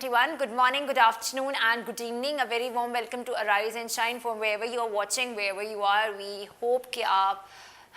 everyone. Good morning, good afternoon, and good evening. A very warm welcome to Arise and Shine from wherever you are watching, wherever you are. We hope कि आप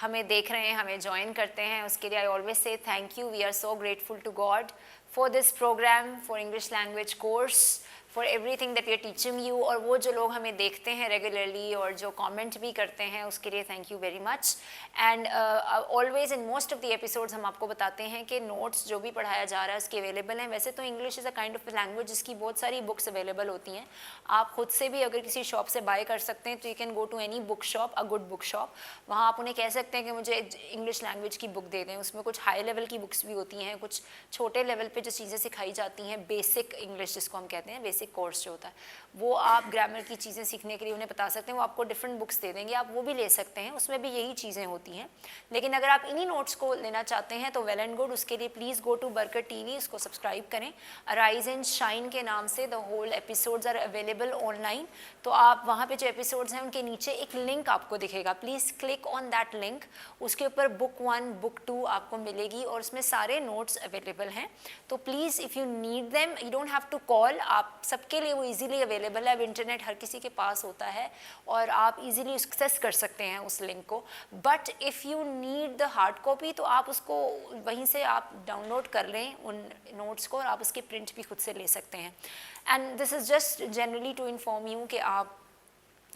हमें देख रहे हैं, हमें join करते हैं. उसके लिए I always say thank you. We are so grateful to God for this program, for English language course, for everything that we are teaching you. और वो जो लोग हमें देखते हैं रेगुलरली और जो कमेंट भी करते हैं उसके लिए thank you very much. And always in most of the episodes हम आपको बताते हैं कि नोट्स जो भी पढ़ाया जा रहा है उसके अवेलेबल हैं. वैसे तो English is a kind of language जिसकी बहुत सारी बुक्स अवेलेबल होती हैं. आप खुद से भी अगर किसी शॉप से बाय कर सकते हैं तो you can go to any book shop, a good book shop. वहाँ आप उन्हें कह सकते हैं कि मुझे इंग्लिश लैंग्वेज की बुक दे दें. उसमें कुछ हाई लेवल की बुक्स भी होती हैं, कुछ छोटे लेवल पे जो चीज़ें सिखाई जाती हैं, बेसिक इंग्लिश जिसको हम कहते हैं, बेसिक कोर्स जो होता है, वो आप ग्रामर की चीज़ें सीखने के लिए उन्हें बता सकते हैं. वो आपको डिफरेंट बुक्स दे देंगे, आप वो भी ले सकते हैं, उसमें भी यही चीज़ें होती हैं. लेकिन अगर आप इन्हीं नोट्स को लेना चाहते हैं तो वेल एंड गुड. उसके लिए प्लीज़ गो टू बरकर टीवी, उसको सब्सक्राइब करें. अराइज एंड शाइन के नाम से the whole episodes are available online. तो आप वहाँ पे जो एपिसोड्स हैं उनके नीचे एक लिंक आपको दिखेगा. Please click on that link. उसके ऊपर बुक 1, बुक 2 आपको मिलेगी और उसमें सारे नोट्स अवेलेबल हैं. तो please if you need them you don't have to call. आप सबके लिए वो ईजिली अवेलेबल है. अब इंटरनेट हर किसी के पास होता है और आप ईजिली एक्सेस कर सकते हैं उस लिंक को. But if you need the hard copy तो आप उसको वहीं से आप डाउनलोड कर लें उन नोट्स को और आप उसके प्रिंट भी खुद से ले सकते हैं. And this is just generally to inform you कि आप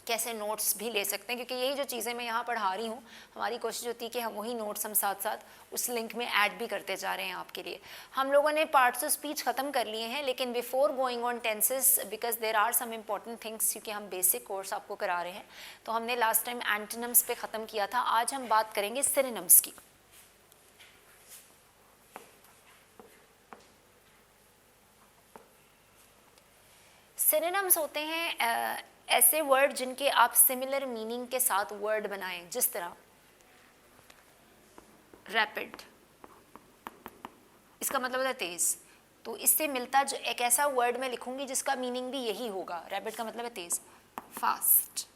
कैसे नोट्स भी ले सकते हैं, क्योंकि यही जो चीज़ें मैं यहाँ पढ़ा रही हूँ, हमारी कोशिश होती है कि हम वही नोट्स हम साथ साथ उस लिंक में ऐड भी करते जा रहे हैं आपके लिए. हम लोगों ने पार्ट्स ऑफ स्पीच ख़त्म कर लिए हैं, लेकिन before going on tenses, because there are some important things, क्योंकि हम बेसिक कोर्स आपको करा रहे हैं, तो हमने लास्ट टाइम एंटोनिम्स पे ख़त्म किया था. आज हम बात करेंगे सिनोनिम्स की. सिनोनिम्स होते हैं ऐसे वर्ड जिनके आप सिमिलर मीनिंग के साथ वर्ड बनाएं. जिस तरह रैपिड, इसका मतलब है तेज़, तो इससे मिलता जो एक ऐसा वर्ड मैं लिखूंगी जिसका मीनिंग भी यही होगा. रैपिड का मतलब है तेज़. फास्ट,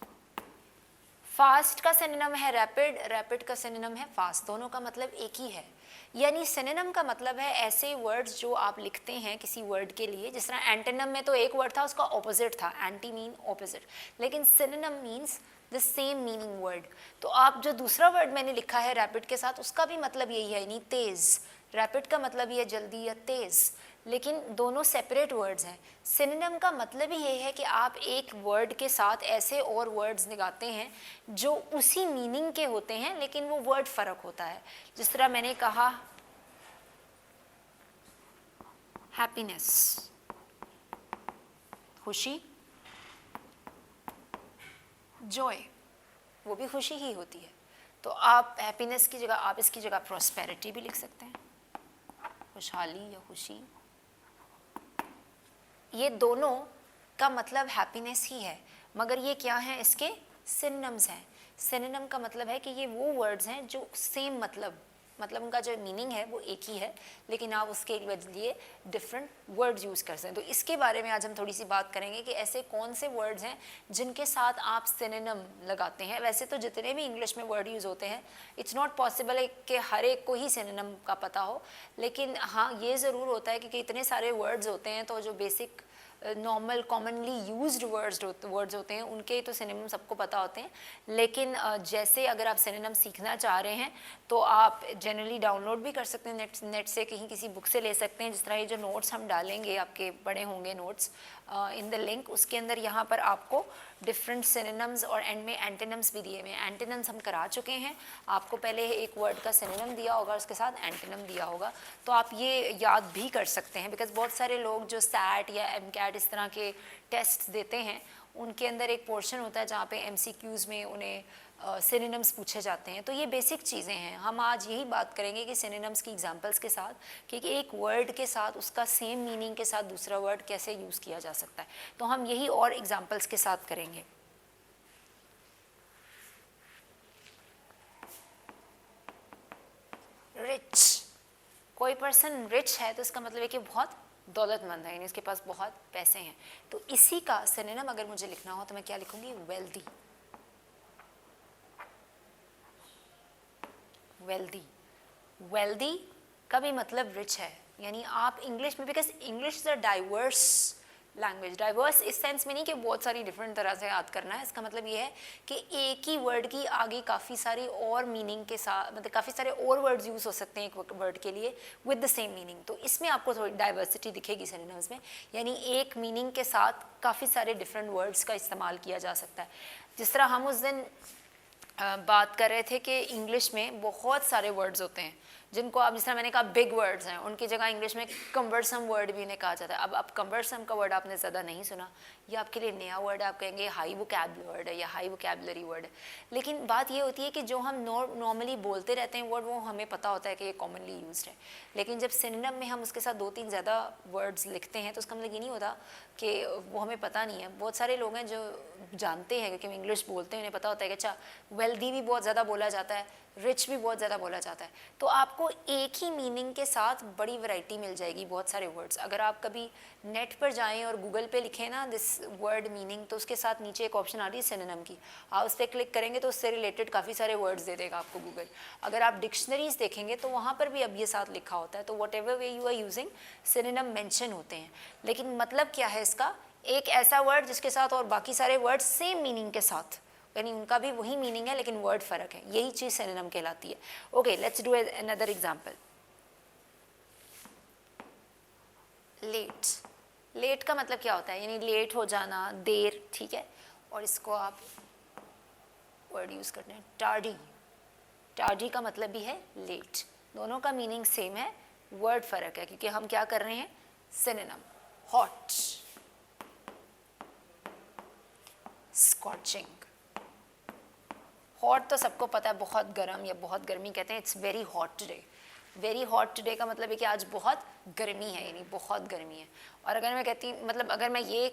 फास्ट का सिनोनिम है रैपिड, रैपिड का सिनोनिम है फास्ट. दोनों का मतलब एक ही है. यानी सिनोनिम का मतलब है ऐसे वर्ड्स जो आप लिखते हैं किसी वर्ड के लिए. जिस तरह एंटोनिम में तो एक वर्ड था, उसका ऑपोजिट था. एंटी मीन ऑपोजिट, लेकिन synonym means the same meaning word. तो आप जो दूसरा वर्ड मैंने लिखा है रैपिड के साथ, उसका भी मतलब यही है, यानी तेज़. रैपिड का मतलब ये जल्दी या तेज़, लेकिन दोनों सेपरेट वर्ड्स हैं. सिनोनिम का मतलब ही ये है कि आप एक वर्ड के साथ ऐसे और वर्ड्स लगाते हैं जो उसी मीनिंग के होते हैं, लेकिन वो वर्ड फ़र्क होता है. जिस तरह मैंने कहा हैप्पीनेस, खुशी, जॉय, वो भी खुशी ही होती है. तो आप हैप्पीनेस की जगह आप इसकी जगह प्रॉस्पेरिटी भी लिख सकते हैं, खुशहाली या खुशी. ये दोनों का मतलब हैप्पीनेस ही है, मगर ये क्या है, इसके सिनोनिम्स हैं. सिनोनिम का मतलब है कि ये वो वर्ड्स हैं जो सेम मतलब उनका जो मीनिंग है वो एक ही है, लेकिन आप उसके लिए डिफरेंट वर्ड्स यूज़ कर सकते हैं. तो इसके बारे में आज हम थोड़ी सी बात करेंगे कि ऐसे कौन से वर्ड्स हैं जिनके साथ आप सिनोनिम लगाते हैं. वैसे तो जितने भी इंग्लिश में वर्ड यूज़ होते हैं, इट्स नॉट पॉसिबल है कि हर एक को ही सिनोनिम का पता हो, लेकिन हाँ ये ज़रूर होता है कि इतने सारे वर्ड्स होते हैं तो जो basic normal commonly used words होते हैं उनके तो सिनोनिम सबको पता होते हैं. लेकिन जैसे अगर आप सिनोनिम सीखना चाह रहे हैं तो आप जनरली डाउनलोड भी कर सकते हैं नेट से, कहीं किसी बुक से ले सकते हैं. जिस तरह ये जो नोट्स हम डालेंगे, आपके बड़े होंगे नोट्स इन द लिंक, उसके अंदर यहाँ पर आपको डिफरेंट सिनोनिम्स और एंड में एंटोनिम्स भी दिए हुए हैं. एंटोनिम्स हम करा चुके हैं, आपको पहले एक वर्ड का सिनोनिम दिया होगा, उसके साथ एंटोनिम दिया होगा, तो आप ये याद भी कर सकते हैं. बिकॉज बहुत सारे लोग जो सैट या एमकैट इस तरह के टेस्ट देते हैं, उनके अंदर एक पोर्शन होता है जहाँ पे एमसीक्यूज़ में उन्हें सिनोनिम्स पूछे जाते हैं. तो ये बेसिक चीज़ें हैं. हम आज यही बात करेंगे कि सिनोनिम्स की एग्जांपल्स के साथ कि एक वर्ड के साथ उसका सेम मीनिंग के साथ दूसरा वर्ड कैसे यूज़ किया जा सकता है. तो हम यही और एग्जांपल्स के साथ करेंगे. रिच, कोई पर्सन रिच है तो इसका मतलब है कि बहुत दौलतमंद है, यानी इसके पास बहुत पैसे हैं. तो इसी का सिनोनिम अगर मुझे लिखना हो तो मैं क्या लिखूंगी, वेल्दी. वेल्दी, वेल्दी का भी मतलब रिच है, यानी आप इंग्लिश में, because English is a diverse language, diverse इस सेंस में नहीं कि बहुत सारी डिफरेंट तरह से याद करना है, इसका मतलब ये है कि एक ही वर्ड की आगे काफ़ी सारी और मीनिंग के साथ, मतलब काफ़ी सारे और वर्ड्स यूज़ हो सकते हैं एक वर्ड के लिए विद द सेम मीनिंग, तो इसमें आपको थोड़ी डाइवर्सिटी दिखेगी सिनोनिम्स में, यानी एक मीनिंग के साथ काफ़ी सारे डिफरेंट वर्ड्स का इस्तेमाल किया जा सकता है। जिस तरह हम उस दिन बात कर रहे थे कि इंग्लिश में बहुत सारे वर्ड्स होते हैं जिनको आप, जिस तरह मैंने कहा बिग वर्ड्स हैं, उनकी जगह इंग्लिश में कम्बरसम वर्ड भी उन्हें कहा जाता है। अब कम्बरसम का वर्ड आपने ज़्यादा नहीं सुना, ये आपके लिए नया वर्ड है, आप कहेंगे हाई वोकैब वर्ड है या हाई वोकैबलरी वर्ड है, लेकिन बात ये होती है कि जो हम नॉर्मली बोलते रहते हैं वर्ड, वो हमें पता होता है कि ये कॉमनली यूज्ड है, लेकिन जब सिनोनिम में हम उसके साथ 2-3 ज़्यादा वर्ड्स लिखते हैं तो उसका मतलब ये नहीं होता कि वो हमें पता नहीं है। बहुत सारे लोग हैं जो जानते हैं कि हम इंग्लिश बोलते हैं, उन्हें पता होता है कि अच्छा वेल्दी भी बहुत ज़्यादा बोला जाता है, रिच भी बहुत ज़्यादा बोला जाता है, तो आपको एक ही मीनिंग के साथ बड़ी वैरायटी मिल जाएगी, बहुत सारे वर्ड्स। अगर आप कभी नेट पर जाएं और गूगल पे लिखें ना दिस वर्ड मीनिंग, तो उसके साथ नीचे एक ऑप्शन आ रही है सिनोनिम की, आप उस पर क्लिक करेंगे तो उससे रिलेटेड काफ़ी सारे वर्ड्स दे देगा आपको गूगल। अगर आप डिक्शनरीज देखेंगे तो वहाँ पर भी अब ये साथ लिखा होता है, तो whatever way you are using synonym mention होते हैं, लेकिन मतलब क्या है इसका, एक ऐसा वर्ड जिसके साथ और बाकी सारे वर्ड सेम मीनिंग के साथ, यानी उनका भी वही मीनिंग है लेकिन वर्ड फ़र्क है, यही चीज़ सिनोनिम कहलाती है। Okay, let's do another example. Let, let का मतलब क्या होता है, यानी लेट हो जाना, देर, ठीक है, और इसको आप वर्ड यूज़ करते हैं टार्डी, टार्डी का मतलब भी है लेट, दोनों का मीनिंग सेम है, वर्ड फ़र्क है क्योंकि हम क्या कर रहे हैं, सिनोनिम। हॉट, स्कॉचिंग, हॉट तो सबको पता है बहुत गर्म या बहुत गर्मी कहते हैं, it's very hot today, very hot today का मतलब है कि आज बहुत गर्मी है, यानी बहुत गर्मी है। और अगर मैं कहती हूँ, मतलब अगर मैं ये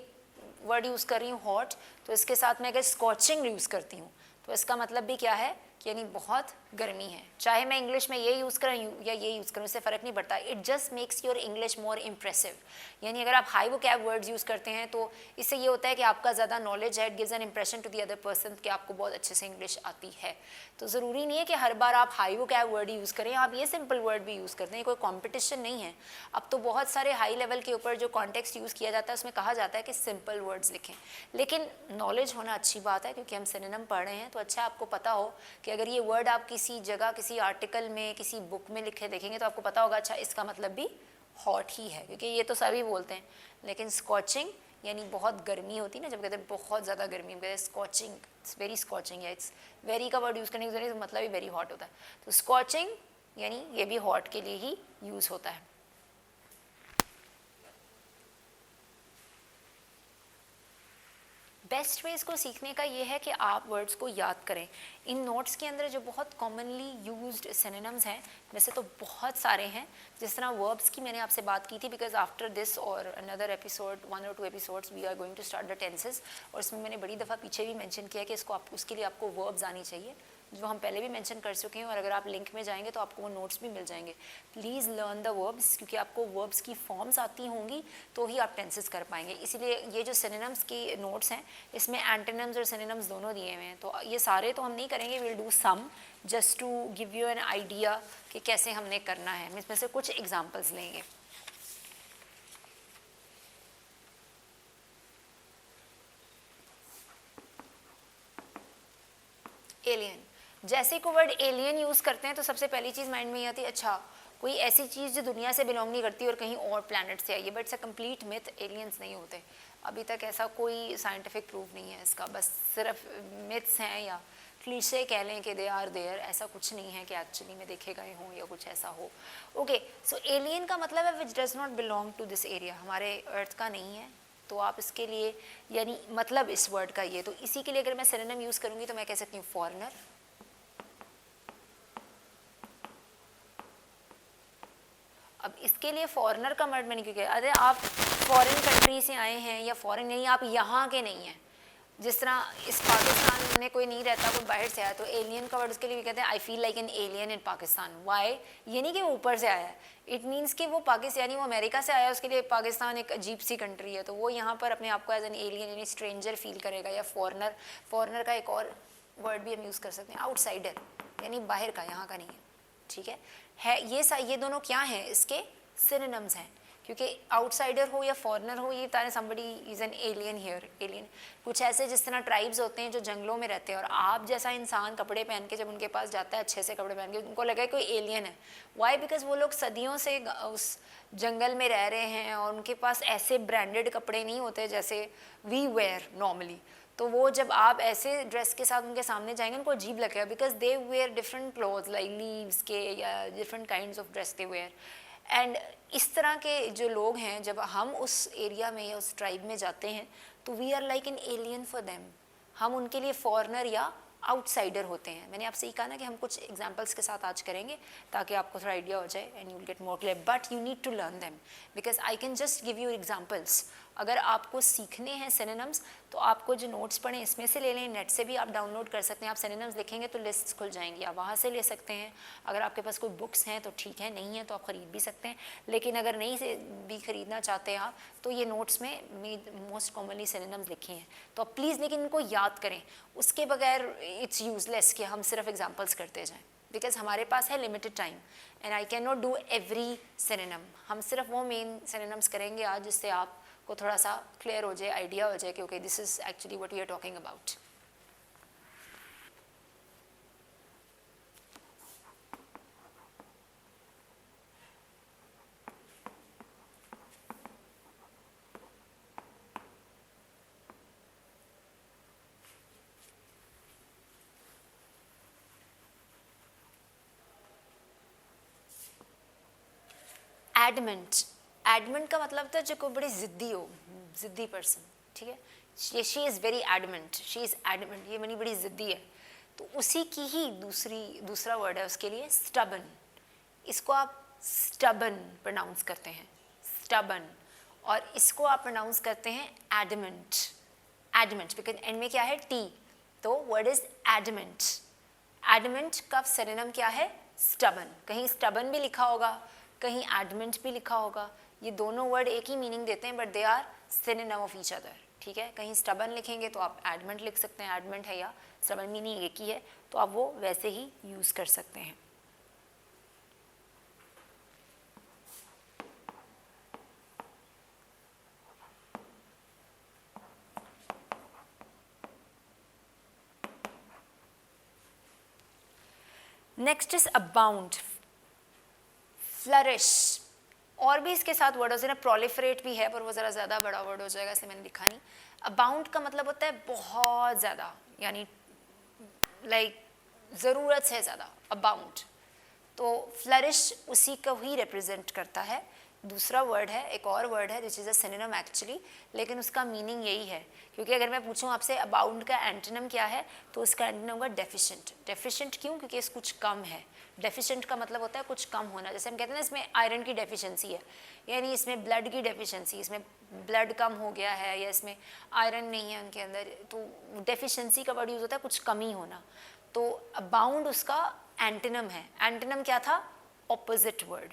वर्ड यूज़ कर रही हूँ हॉट, तो इसके साथ मैं अगर स्कॉचिंग यूज़ करती हूँ तो इसका मतलब भी क्या है, यानी बहुत गर्मी है। चाहे मैं इंग्लिश में ये यूज़ करूँ या ये यूज़ करूँ, इससे फ़र्क नहीं पड़ता, it just makes your English more impressive. यानी अगर आप हाई वोकैब वर्ड्स यूज़ करते हैं तो इससे ये होता है कि आपका ज़्यादा नॉलेज है, it gives an impression to the other person कि आपको बहुत अच्छे से इंग्लिश आती है। तो ज़रूरी नहीं है कि हर बार आप हाई वोकैब वर्ड यूज़ करें, आप ये सिंपल वर्ड भी यूज़ करते हैं, कोई कॉम्पिटिशन नहीं है। अब तो बहुत सारे हाई लेवल के ऊपर जो कॉन्टेक्स्ट यूज़ किया जाता है उसमें कहा जाता है कि सिंपल वर्ड्स लिखें, लेकिन नॉलेज होना अच्छी बात है क्योंकि हम सिनोनिम पढ़ रहे हैं, तो अच्छा आपको पता हो कि अगर ये वर्ड आप किसी जगह, किसी आर्टिकल में, किसी बुक में लिखे देखेंगे तो आपको पता होगा अच्छा इसका मतलब भी हॉट ही है, क्योंकि ये तो सभी बोलते हैं। लेकिन स्कॉचिंग यानी बहुत गर्मी होती है ना, जब कहते हैं बहुत ज़्यादा गर्मी, कहते हैं स्कॉचिंग, इट्स वेरी स्कॉचिंग, या इट्स वेरी का वर्ड यूज़ करने की जरूरत, मतलब ही वेरी हॉट होता है। तो स्कॉचिंग यानी ये भी हॉट के लिए ही यूज़ होता है। बेस्ट वे इसको सीखने का ये है कि आप वर्ड्स को याद करें। इन नोट्स के अंदर जो बहुत कॉमनली यूज्ड सिनोनिम्स हैं, वैसे तो बहुत सारे हैं, जिस तरह वर्ब्स की मैंने आपसे बात की थी, बिकॉज आफ्टर दिस और another episode 1 or 2 episodes we are going to start the tenses, और इसमें मैंने बड़ी दफ़ा पीछे भी मेंशन किया कि इसको आप, उसके लिए आपको वर्ब्स आनी चाहिए, जो हम पहले भी मेंशन कर चुके हैं, और अगर आप लिंक में जाएंगे तो आपको वो नोट्स भी मिल जाएंगे। प्लीज़ लर्न द वर्ब्स, क्योंकि आपको वर्ब्स की फॉर्म्स आती होंगी तो ही आप टेंसेस कर पाएंगे। इसीलिए ये जो सिनोनिम्स की नोट्स हैं इसमें एंटोनिम्स और सिनोनिम्स दोनों दिए हुए हैं, तो ये सारे तो हम नहीं करेंगे, will do some just to give you an idea कि कैसे हमने करना है। हम इसमें से कुछ एग्जाम्पल्स लेंगे। एलियन, जैसे को वर्ड एलियन यूज़ करते हैं तो सबसे पहली चीज़ माइंड में ये आती है, अच्छा कोई ऐसी चीज़ जो दुनिया से बिलोंग नहीं करती और कहीं और प्लैनेट से आई है, but it's a complete myth, aliens नहीं होते। अभी तक ऐसा कोई साइंटिफिक प्रूफ नहीं है इसका, बस सिर्फ मिथ्स हैं या क्लीशे कह लें कि दे आर देयर, ऐसा कुछ नहीं है कि एक्चुअली में देखे गए हों या कुछ ऐसा हो। ओके, सो एलियन का मतलब है which does not belong to this area, हमारे अर्थ का नहीं है, तो आप इसके लिए, यानी मतलब इस वर्ड का ये, तो इसी के लिए अगर मैं सिनोनिम यूज़ करूँगी तो मैं कह सकती हूँ फॉरेनर। अब इसके लिए फॉरेनर का वर्ड मैंने क्यों किया, अरे आप फॉरेन कंट्री से आए हैं या फॉरेन नहीं, आप यहाँ के नहीं हैं। जिस तरह इस पाकिस्तान में कोई नहीं रहता, कोई बाहर से आया, तो एलियन का वर्ड उसके लिए भी कहते हैं I feel like an alien in Pakistan. Why, ये नहीं कि वो ऊपर से आया है, इट मीन्स कि वो पाकिस्तान, यानी वो अमेरिका से आया, उसके लिए पाकिस्तान एक अजीब सी कंट्री है, तो वो यहाँ पर अपने आप को एज एन एलियन यानी स्ट्रेंजर फील करेगा। या फॉरेनर, फॉरेनर का एक और वर्ड भी हम यूज़ कर सकते हैं आउटसाइडर, यानी बाहर का, यहाँ का नहीं है। ठीक है ये दोनों क्या हैं, इसके सिनोनिम्स हैं, क्योंकि आउटसाइडर हो या फॉरेनर हो, ये तारे somebody is an alien here, alien कुछ ऐसे जिस तरह ट्राइब्स होते हैं जो जंगलों में रहते हैं, और आप जैसा इंसान कपड़े पहन के जब उनके पास जाता है, अच्छे से कपड़े पहन के, उनको लगा कोई एलियन है। वाई? बिकॉज वो लोग सदियों से उस जंगल में रह रहे हैं और उनके पास ऐसे ब्रांडेड कपड़े नहीं होते जैसे वी वेयर नॉर्मली। तो वो जब आप ऐसे ड्रेस के साथ उनके सामने जाएंगे उनको अजीब लगेगा, because they wear different clothes like leaves के या different kinds of dress they wear. And इस तरह के जो लोग हैं, जब हम उस एरिया में या उस ट्राइब में जाते हैं तो we are like an alien for them. हम उनके लिए फॉरेनर या आउटसाइडर होते हैं। मैंने आपसे ये कहा ना कि हम कुछ एग्जांपल्स के साथ आज करेंगे ताकि आपको थोड़ा आइडिया हो जाए and you will get more clear, but you need to learn them because I can just give you examples. अगर आपको सीखने हैं सिनोनिम्स तो आपको जो नोट्स पढ़ें इसमें से ले लें, नेट से भी आप डाउनलोड कर सकते हैं। आप सिनोनिम्स लिखेंगे तो लिस्ट्स खुल जाएंगी, आप वहाँ से ले सकते हैं। अगर आपके पास कोई बुक्स हैं तो ठीक है, नहीं है तो आप ख़रीद भी सकते हैं, लेकिन अगर नहीं से भी ख़रीदना चाहते हैं आप तो ये नोट्स में मोस्ट कॉमनली सिनोनिम्स लिखे हैं, तो आप प्लीज़ लेकिन इनको याद करें। उसके बगैर इट्स यूजलेस कि हम सिर्फ एग्जाम्पल्स करते जाएँ, बिकॉज हमारे पास है limited time and I can not do every synonym. हम सिर्फ वो मेन सिनोनिम्स करेंगे आज जिससे आप को थोड़ा सा क्लियर हो जाए, आइडिया हो जाए कि okay this is actually what we are talking about. Adamant, adamant का मतलब था जो कोई बड़ी ज़िद्दी हो, ज़िद्दी पर्सन, ठीक है। She is very adamant, she is adamant, ये मनी बड़ी ज़िद्दी है। तो उसी की ही दूसरा वर्ड है उसके लिए स्टबन। इसको आप स्टबन प्रोनाउंस करते हैं, स्टबन, और इसको आप प्रोनाउंस करते हैं एडमेंट। एडमेंट बिकॉज एंड में क्या है? टी, तो वर्ड इज एडमेंट। एडमेंट का सिनोनिम क्या है? स्टबन। कहीं स्टबन भी लिखा होगा, कहीं एडमेंट भी लिखा होगा। ये दोनों वर्ड एक ही मीनिंग देते हैं but they are synonym of each other, ठीक है। कहीं स्टबन लिखेंगे तो आप एडमेंट लिख सकते हैं, एडमेंट है या स्टबन मीनिंग एक ही है, तो आप वो वैसे ही यूज़ कर सकते हैं। नेक्स्ट इज अबाउंड, फ्लरिश, और भी इसके साथ वर्ड हो जाए, प्रोलिफरेट भी है पर वो ज़रा ज़्यादा बड़ा वर्ड हो जाएगा इसलिए मैंने लिखा नहीं। अबाउंड का मतलब होता है बहुत ज़्यादा, यानी लाइक ज़रूरत से ज़्यादा, अबाउंड। तो फ्लरिश उसी को ही रिप्रेजेंट करता है। दूसरा वर्ड है, एक और वर्ड है which is a synonym actually, लेकिन उसका मीनिंग यही है, क्योंकि अगर मैं पूछूं आपसे अबाउंड का एंटोनिम क्या है तो उसका एंटोनिम होगा डेफिशिएंट। डेफिशिएंट क्यों? क्योंकि इस कुछ कम है। डेफिशिएंट का मतलब होता है कुछ कम होना। जैसे हम कहते हैं ना इसमें आयरन की डेफिशिएंसी है, यानी इसमें ब्लड की डेफिशिएंसी, इसमें ब्लड कम हो गया है या इसमें आयरन नहीं है उनके अंदर, तो डेफिशिएंसी का वर्ड यूज़ होता है कुछ कमी होना। तो अबाउंड उसका एंटोनिम है। एंटोनिम क्या था? Opposite word.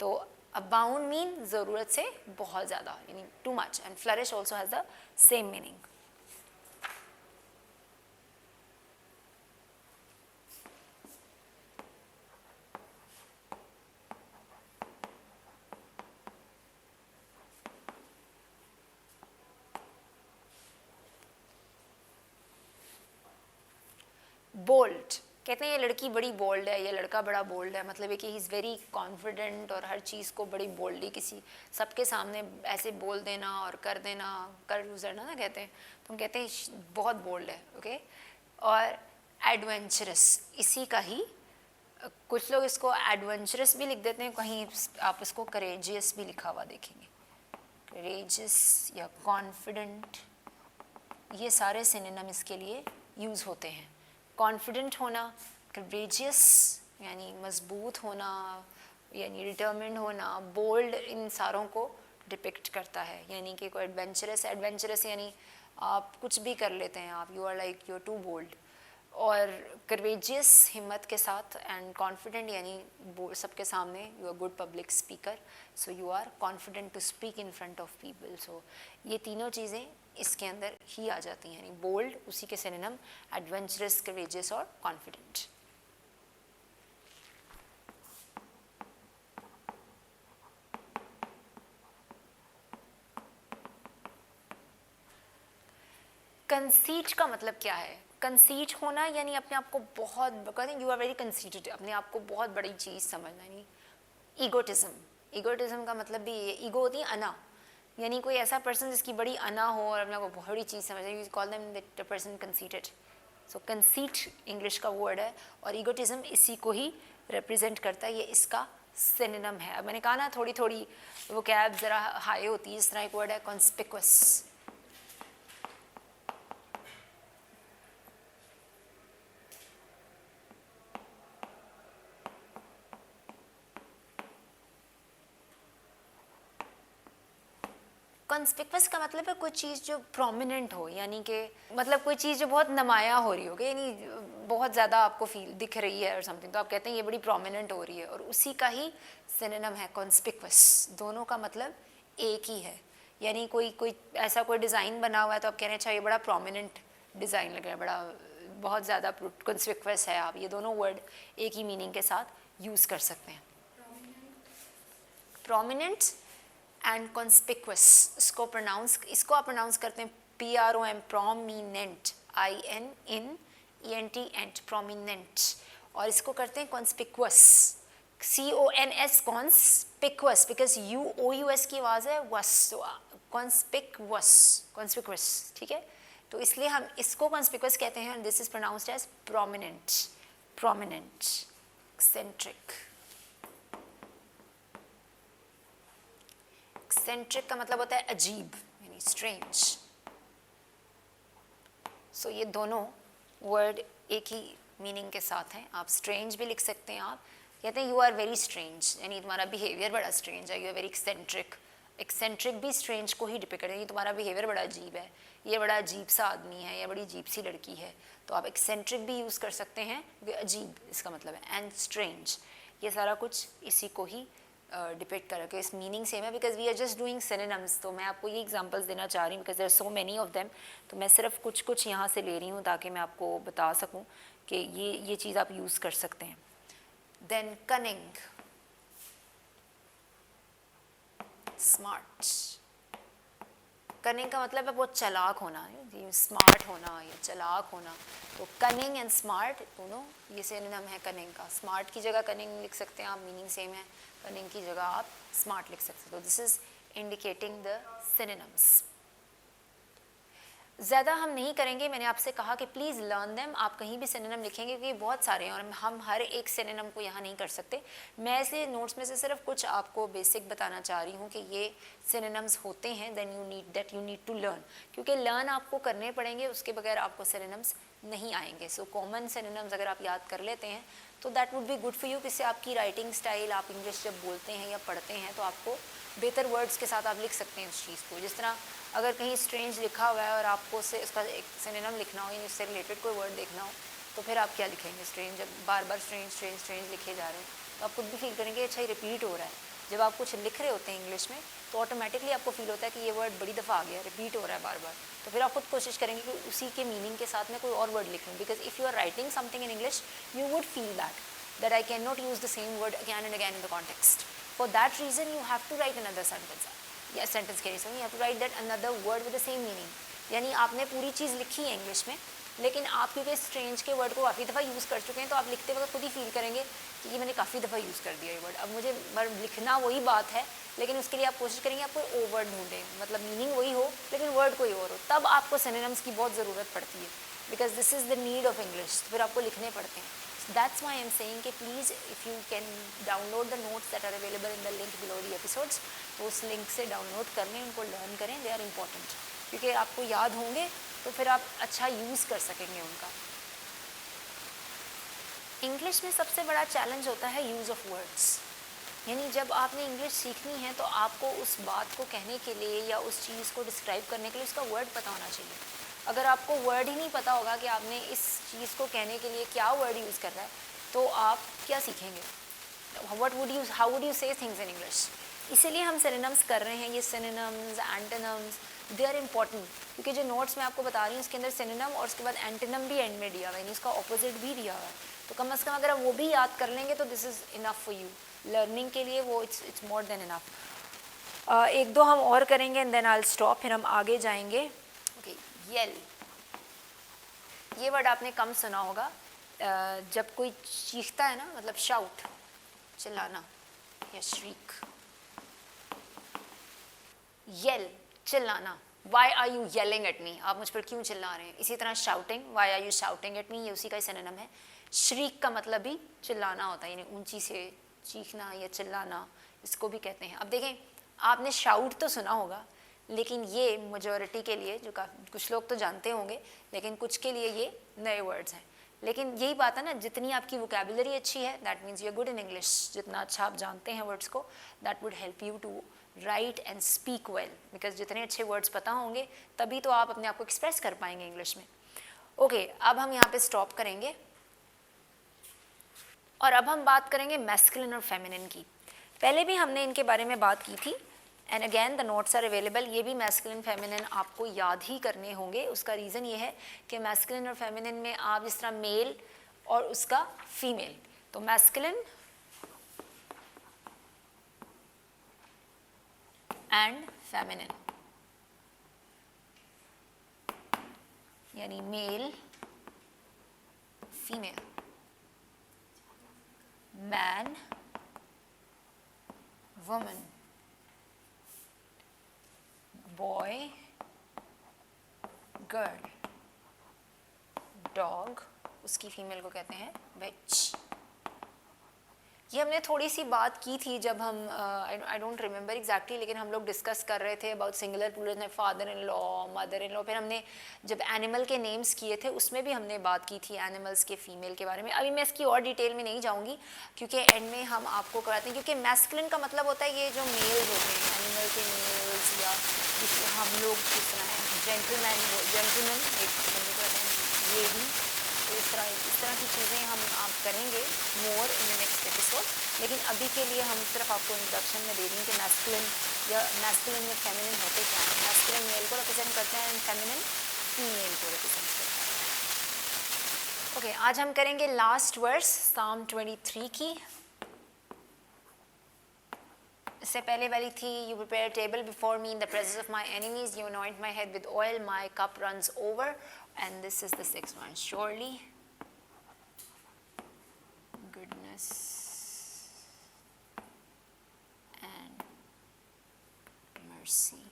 तो अबाउंड मीन ज़रूरत से बहुत ज़्यादा, यानी too much, and flourish also has the same meaning. Bold, कहते हैं ये लड़की बड़ी बोल्ड है, ये लड़का बड़ा बोल्ड है, मतलब है कि ही इज़ वेरी कॉन्फिडेंट और हर चीज़ को बड़ी बोल्डली किसी सबके सामने ऐसे बोल देना और कर देना, कर गुजरना ना कहते हैं, तो हम कहते हैं बहुत बोल्ड है, ओके। और एडवेंचरस, इसी का ही कुछ लोग इसको एडवेंचरस भी लिख देते हैं, कहीं आप इसको करेजियस भी लिखा हुआ देखेंगे, करेजियस या कॉन्फिडेंट, ये सारे सिनोनिम इसके लिए यूज़ होते हैं। कॉन्फिडेंट होना, करेजियस यानी मजबूत होना यानी डिटर्मिन्ड होना, बोल्ड इन सारों को डिपिक्ट करता है। यानी कि कोई एडवेंचरस, एडवेंचरस यानी आप कुछ भी कर लेते हैं, आप you are like you are too bold. और करेजियस हिम्मत के साथ, एंड कॉन्फिडेंट यानी सबके सामने you are good public speaker, so you are confident to speak in front of people. So ये तीनों चीज़ें इसके अंदर ही आ जाती हैं, यानी बोल्ड उसी के सिनोनिम, एडवेंचरस, करेजियस और कॉन्फिडेंट। कंसीट का मतलब क्या है? कंसीट होना यानी अपने आप को बहुत, कहते हैं यू आर वेरी कंसीटेड, अपने आप को बहुत बड़ी चीज़ समझना, यानी ईगोटिज्म। ईगोटिज्म का मतलब भी ये, ईगो होती है अना, यानी कोई ऐसा पर्सन जिसकी बड़ी अना हो और अपने आप को बहुत बड़ी चीज़ समझे, you call them that person conceited. So conceit English का वर्ड है और ईगोटिज्म इसी को ही रिप्रेजेंट करता है, ये इसका सिनोनिम है। अब मैंने कहा ना थोड़ी थोड़ी वो कैब ज़रा हाई होती है, जिस तरह एक वर्ड है कॉन्स्पिक्वस। कॉन्स्पिक्वस का मतलब है कोई चीज़ जो प्रोमिनेंट हो, यानी कि मतलब कोई चीज़ जो बहुत नुमाया हो रही हो, यानी बहुत ज़्यादा आपको फील दिख रही है और समथिंग, तो आप कहते हैं ये बड़ी प्रोमिनेंट हो रही है, और उसी का ही सिनोनिम है कॉन्स्पिक्वस। दोनों का मतलब एक ही है, यानी कोई ऐसा कोई डिज़ाइन बना हुआ है तो आप कह रहे हैं अच्छा ये बड़ा प्रोमिनेंट डिज़ाइन लग रहा है, बड़ा बहुत ज़्यादा कॉन्स्पिक्वस है आप। ये दोनों वर्ड एक ही मीनिंग के साथ यूज़ कर सकते हैं। प्रोमिनेंट एंड कॉन्स्पिक्वस, इसको आप प्रोनाउंस करते हैं PROM, प्रोमिनेंट, INNENT, एंट, प्रोमिनेंट, और इसको करते हैं conspicuous, CONS, conspicuous, because UOUS की आवाज़ है वस, तो कॉन्स्पिक्वस, ठीक है। तो इसलिए हम इसको कॉन्स्पिक्वस कहते हैं, and this is pronounced as prominent, eccentric. Eccentric का मतलब होता है अजीब, यानी स्ट्रेंज। सो ये दोनों वर्ड एक ही मीनिंग के साथ हैं। आप स्ट्रेंज भी लिख सकते हैं, आप कहते हैं यू आर वेरी स्ट्रेंज, यानी तुम्हारा बिहेवियर बड़ा स्ट्रेंज है, you are very eccentric. Eccentric भी स्ट्रेंज को ही डिपिक्ट करते हैं, तुम्हारा बिहेवियर बड़ा अजीब है, ये बड़ा अजीब सा आदमी है, या बड़ी अजीब सी लड़की है, तो आप एक्सेंट्रिक भी यूज़ कर सकते हैं, अजीब इसका मतलब है, एंड स्ट्रेंज, ये सारा कुछ इसी को ही डिपेक्ट कर रखे, इस मीनिंग सेम है, because we are just doing synonyms. तो मैं आपको ये एग्जांपल्स देना चाह रही हूँ because there are so many of them, तो मैं सिर्फ कुछ यहाँ से ले रही हूँ ताकि मैं आपको बता सकूँ कि ये चीज़ आप यूज़ कर सकते हैं। Then cunning, smart. कनिंग का मतलब है बहुत चालाक होना, स्मार्ट होना या चालाक होना, तो कनिंग एंड स्मार्ट दोनों ये सिनोनिम है कनिंग का। स्मार्ट की जगह कनिंग लिख सकते हैं आप, मीनिंग सेम है, कनिंग की जगह आप स्मार्ट लिख सकते हो। तो this is indicating the synonyms. ज़्यादा हम नहीं करेंगे, मैंने आपसे कहा कि प्लीज़ लर्न देम, आप कहीं भी सिनोनिम लिखेंगे क्योंकि बहुत सारे हैं और हम हर एक सिनोनिम को यहाँ नहीं कर सकते। मैं इसलिए नोट्स में से सिर्फ कुछ आपको बेसिक बताना चाह रही हूँ कि ये सिनोनिम्स होते हैं, then you need to learn, क्योंकि लर्न आपको करने पड़ेंगे, उसके बगैर आपको सिनोनिम्स नहीं आएंगे। सो कॉमन सिनोनिम्स अगर आप याद कर लेते हैं तो that would be good for you, जिससे आपकी राइटिंग स्टाइल, आप इंग्लिश जब बोलते हैं या पढ़ते हैं तो आपको बेहतर वर्ड्स के साथ आप लिख सकते हैं उस चीज़ को। जिस तरह अगर कहीं स्ट्रेंज लिखा हुआ है और आपको उसका एक सिनोनिम लिखना हो या उससे रिलेटेड कोई वर्ड देखना हो तो फिर आप क्या लिखेंगे? स्ट्रेंज, जब बार बार स्ट्रेंज लिखे जा रहे हैं तो आप खुद भी फील करेंगे अच्छा ये रिपीट हो रहा है। जब आप कुछ लिख रहे होते हैं इंग्लिश में तो ऑटोमेटिकली आपको फील होता है कि ये वर्ड बड़ी दफ़ा आ गया, रिपीट हो रहा है बार बार, तो फिर आप खुद कोशिश करेंगे कि उसी के मीनिंग के साथ में कोई और वर्ड लिखूँ, because if you are writing something in English you would feel that I cannot use the same word again and again in the context. For that reason you have to write another sentence. या sentence कह रही हूँ, you have to write that another word with the same meaning. यानी आपने पूरी चीज़ लिखी है English में, लेकिन आप क्योंकि स्ट्रेंज के वर्ड को काफ़ी दफ़ा यूज़ कर चुके हैं तो आप लिखते वक्त खुद ही फील करेंगे कि ये मैंने काफ़ी दफ़ा यूज़ कर दिया ये वर्ड, अब मुझे लिखना वही बात है, लेकिन उसके लिए आप कोशिश करेंगे आप कोई ओ वर्ड ढूंढें, मतलब मीनिंग वही हो लेकिन वर्ड कोई और हो, तब आपको सिनोनिम्स की बहुत ज़रूरत पड़ती है, because this is the need of English, फिर आपको लिखने पड़ते हैं। That's why I'm saying कि please if you can download the notes that are available in the link below the episodes, तो उस लिंक से डाउनलोड कर लें, उनको लर्न करें, they are important, क्योंकि आपको याद होंगे तो फिर आप अच्छा यूज़ कर सकेंगे उनका। इंग्लिश में सबसे बड़ा चैलेंज होता है यूज़ ऑफ वर्ड्स, यानी जब आपने इंग्लिश सीखनी है तो आपको उस बात को कहने के लिए या उस चीज़ को डिस्क्राइब करने के लिए उसका वर्ड पता होना चाहिए। अगर आपको वर्ड ही नहीं पता होगा कि आपने इस चीज़ को कहने के लिए क्या वर्ड यूज़ करना है तो आप क्या सीखेंगे? How would you say things in English? इसीलिए हम सिनोनिम्स कर रहे हैं, ये synonyms, antonyms, they are important, क्योंकि जो नोट्स मैं आपको बता रही हूँ उसके अंदर सिनोनिम और उसके बाद एंटोनिम भी एंड में दिया हुआ है, यानी उसका ऑपोजिट भी दिया हुआ है, तो कम से कम अगर आप वो भी याद कर लेंगे तो this is enough for you learning के लिए, वो इट्स मोर देन इनफ। एक दो हम और करेंगे and then I will stop, फिर हम आगे जाएंगे। ओके, येल, ये वर्ड आपने कम सुना होगा। जब कोई चीखता है ना, मतलब शाउट, चिल्लाना या श्रीक। येल, चिल्लाना। Why are you yelling at me? आप मुझ पर क्यों चिल्ला रहे हैं? इसी तरह shouting, why are you shouting at me? ये उसी का ही सिनोनिम है। श्रीक का मतलब भी चिल्लाना होता है, यानी ऊंची से चीखना या चिल्लाना, इसको भी कहते हैं। अब देखें, आपने शाउट तो सुना होगा, लेकिन ये मेजॉरिटी के लिए, जो कुछ लोग तो जानते होंगे, लेकिन कुछ के लिए ये नए वर्ड्स हैं। लेकिन यही बात है ना, जितनी आपकी वोकेबुलरी अच्छी है, that means you are good in English. जितना अच्छा आप जानते हैं वर्ड्स को, that would help you to write and speak well, because जितने अच्छे वर्ड्स पता होंगे तभी तो आप अपने आप को एक्सप्रेस कर पाएंगे इंग्लिश में। ओके, अब हम यहाँ पे स्टॉप करेंगे और अब हम बात करेंगे मैस्कुलिन और फेमिनिन की। पहले भी हमने इनके बारे में बात की थी, and again the notes are available. ये भी मैस्कुलिन फेमिनिन आपको याद ही करने होंगे। उसका रीज़न ये है कि मैस्कुलिन और फेमिनिन में आप जिस तरह मेल और उसका फीमेल, तो मैस्कुलिन एंड फेमिनिन, यानी male female, man woman, boy girl, dog, उसकी फीमेल को कहते हैं बिच। ये हमने थोड़ी सी बात की थी जब हम आई डोंट रिमेंबर एग्जैक्टली, लेकिन हम लोग डिस्कस कर रहे थे अबाउट सिंगुलर प्लूरल में father in law, mother in law. फिर हमने जब एनिमल के नेम्स किए थे उसमें भी हमने बात की थी एनिमल्स के फीमेल के बारे में। अभी मैं इसकी और डिटेल में नहीं जाऊँगी, क्योंकि एंड में हम आपको कराते हैं। क्योंकि मैस्कुलिन का मतलब होता है ये जो मेल्स होते हैं, एनिमल के मेल्स, या हम लोग किस तरह हैं, जेंटलमैन, जेंटलमैन एक बंदे को कहते हैं, ये भी। तो इस तरह की चीज़ें हम आप करेंगे मोर इन द नेक्स्ट एपिसोड। लेकिन अभी के लिए हम सिर्फ आपको इंट्रोडक्शन में दे रही हैं कि मैस्कुलिन या मैस्कुलिन में फेमिनिन होते क्या हैं। मैस्कुलिन मेल को रिप्रेजेंट करते हैं एंड फेमिनिन फीमेल को रिप्रेजेंट करते हैं। ओके, आज हम करेंगे लास्ट वर्स साम 23 की। इससे पहले वाली थी, you prepare table before me in the presence of my enemies, you anoint my head with oil, my cup runs over, and this is the sixth one. Surely goodness and mercy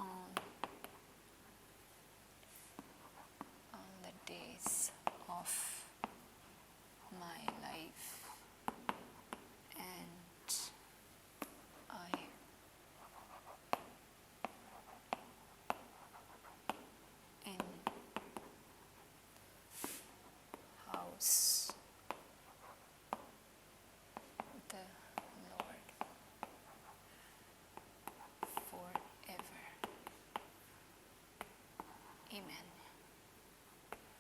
on the days of my life, and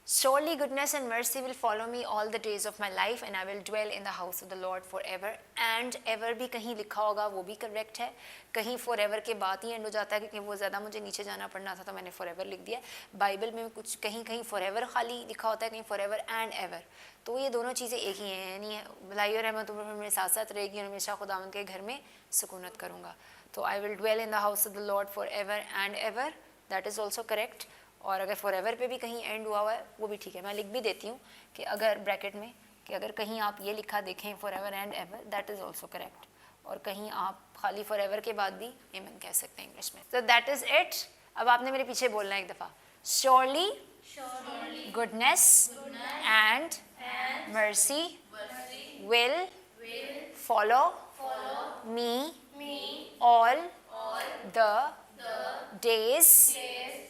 surely goodness and mercy will follow me all the days of my life, and I will dwell in the house of the Lord forever and ever। भी कहीं लिखा होगा वो भी correct है, कहीं forever के बाद ही एंड हो जाता है, क्योंकि वो ज़्यादा मुझे नीचे जाना पड़ना था तो मैंने forever लिख दिया। बाइबल में कुछ कहीं कहीं forever खाली लिखा होता है, कहीं forever and ever, तो ये दोनों चीज़ें एक ही हैं, यानी भलाई और रहमत मेरे साथ साथ रहेगी और हमेशा खुदावंद के घर में सुकूनत करूँगा। तो I will dwell in the house of the lord for ever and ever, that is also correct. और अगर फॉर एवर पे भी कहीं एंड हुआ हुआ है वो भी ठीक है, मैं लिख भी देती हूँ कि अगर ब्रैकेट में कि अगर कहीं आप ये लिखा देखें for ever and ever, that is also correct. और कहीं आप खाली फॉर एवर के बाद भी आमीन कह सकते हैं इंग्लिश में। तो दैट इज़ इट। अब आपने मेरे पीछे बोलना है एक दफ़ा, surely goodness and mercy will follow me all the days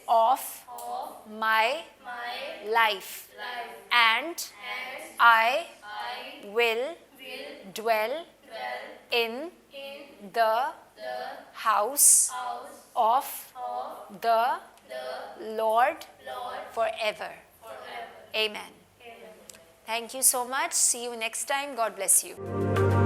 of my life, and I will dwell in the house of the Lord forever. Amen. Thank you so much. See you next time. God bless you.